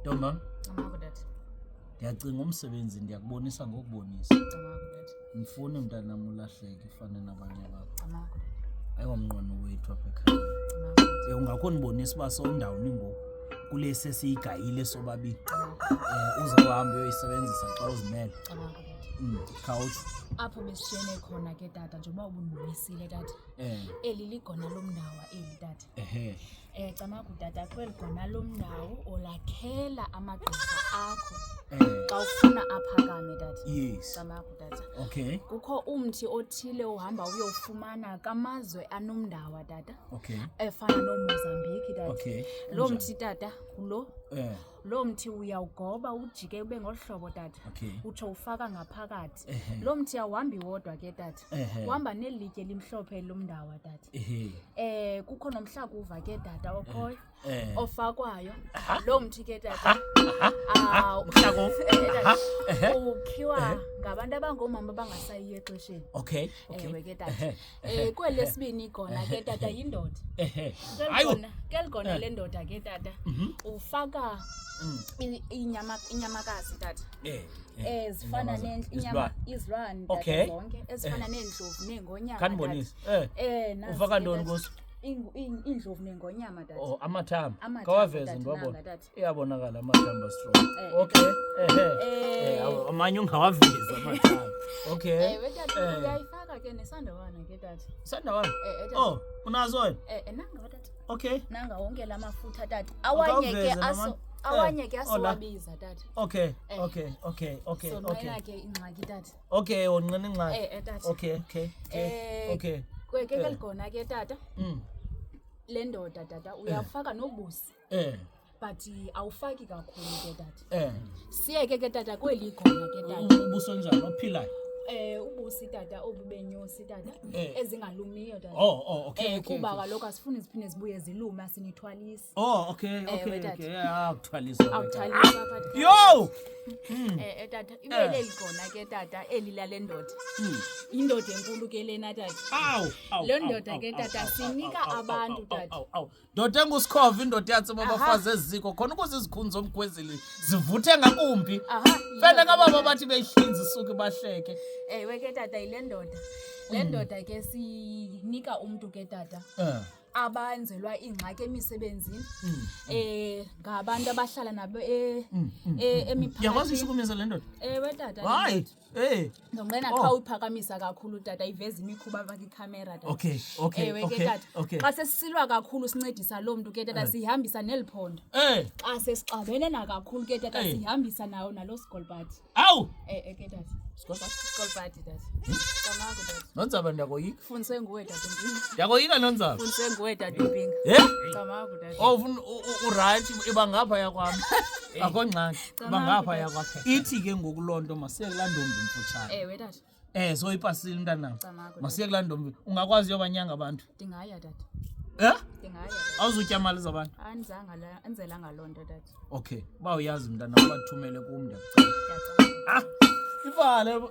Ntombi, Camako dad. ndiyacinga umsebenzi ndiyakubonisa ngokubonisa. Camako dad. Ndifuni mntanam ulahleke ufane nabanye abantu. Camako dad. Ayingomnqweno wethu apha ekhaya. Camako dad. Ungakho ndibonisa uba sowundawuni ngoku kule sesiyigayile sobabini. Uzawuhamba uyoyisebenzisa xa uzimele. Camako dad. Khawutsho. Apho besishiyene khona ke tata njengoba ubundibonisile tata. Eli ligona lomndawo eli tata. Camako tata kweli gona lomndawo olakhela amagqirha akho. Xa ufuna aphakame tata. Yes. Camako tata. Okay. Kukho umthi othile uhamba uyofumana kamazwe anomndawa tata. Okay. Efana noMozambique tata. Okay. Lo mthi tata kulo. Lo mthi uyawugoba ujike ube ngohlobo tata. Okay. Utsho ufaka ngaphakathi. Lo mthi awuhambi wodwa ke tata. Uhamba nelitye limhlophe lomndawa tata. Kukho nomhlakuva ke tata okhoyo ofakwayo. Lo mthi ke tata. Ukhiwa ngabantu abangomama bangasayiyo exesheni. Okay. Ewe ke tata. Kwelesibini igona ke tata yindoda. Keligona lendoda ke tata. Ufaka inyamakazi tata. Ezifana izilwane tata zonke ezifana neendlovu neengonyama. Kanibonisa. Ufaka ntoni kuso? Indlovu nengonyama tata. Oh, amathamba. Kawaveze ndiwabona. Iyabonakala amathamba strong. Okay. Amanye ungawavezi amathamba. Okay. Tata uyayifaka ke nesandawana ke tata. Sandawana? Oh, unazo wena? Nanga tata. Okay. Nanga wonke la mafutha tata. Awanye ke asiwabiza tata. Okay. So mna ke ingxaki tata. Okay, unqena ingxaki. Tata. Okay. Kweke ligona ke tata. Le ndoda tata uyafaka nobusi. But awufaki kakhulu ke tata. Siye ke tata kweli igona ke tata. Ubuso njani ophilayo? Ubusi tata obubenyosi tata ezingalumiyo tata. Okay. Kuba kaloku asifuni ziphinde zibuye ziluma sinithwalisa. Okay. Akuthwalisa. Awuthwalisa phathi. Yo! Tata ibele ligona ke tata elila lendoda. Indoda enkulu ke lena tata. Lo ndoda ke tata sinika abantu tata. Ndoda engusikhova indoda yathi babafazi eziko khona ukuze izikhuni zomgwezeli zivuthe ngakumbi. Fela kababa bathi behlinza isuke bahleke. Ewe ke tata ile ndoda. Le ndoda ke sinika umuntu ke tata. Abenzelwa ingxaki emisebenzini ngabantu abahlala nabo emiphakathini. Yakwazi ukusukumisa le ndoda? Ewe tata. Hayi. Ndongena xa uyiphakamisa kakhulu tata iveza imikhuba afaka ikhamera tata. Okay. Ewe ke tata. Xa sesisilwa kakhulu sincedisa lo muntu ke tata sihambisa neliphondo. Xa sesixabene na kakhulu ke tata sihambisa nawo nalo Skolpati. Awu. Ke tata. Skolpati tata. Camako tata. Nonzaba ndiyakoyika. Fundiswe nguwe tata Mpinga. Ndiyakoyika Nonzaba. Fundiswe nguwe tata Mpinga. Camako tata. Ufuna uright iba ngapha yakwami. Akongxaki. Iba ngapha yakwakhe. Ithi ke ngokulonto masiye kulaa ntombi mfutshane. Ewe tata. So ipasile mntanami. Masiye kulaa ntombi. Ungakwazi uyobanyanga abantu? Ndingaya tata. Ndingaya. Awuzutya mali zabantu? Anzelanga loo nto tata. Okay. Uba uyazi mntanam bathumele kum ndiyacela. Ivale.